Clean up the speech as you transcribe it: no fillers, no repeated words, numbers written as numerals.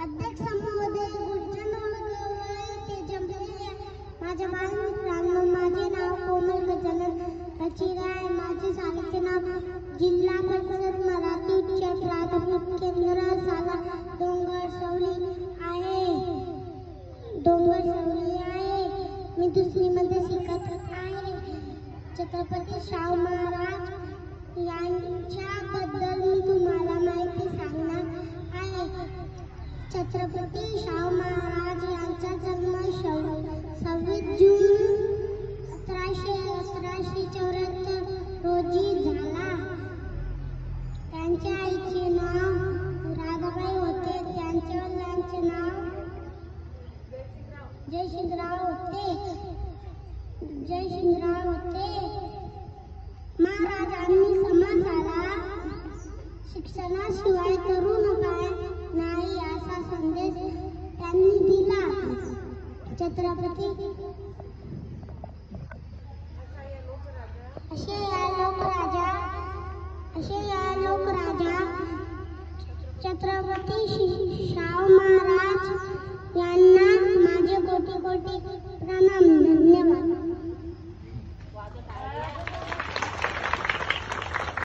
अध्यक्ष महोदय, गुरुजन ते जमलेल्या माझ्या बालमित्रांनो, माझे नाव कोमल गजानन कचिरे आहे. माझे शाळेचे नाव जिल्हा परिषद मराठी उच्च प्राथमिक केंद्र साला डोंगरसवली आहे. मी दुसरीमध्ये शिकत आहे. छत्रपती शाहू महाराज यांच्याबद्दल मी तुम्हाला माहिती सांगणार आहे. छत्रपती शाहू महाराज यांचा जन्म 26 जून 1774 रोजी झाला. त्यांच्या आईचे नाव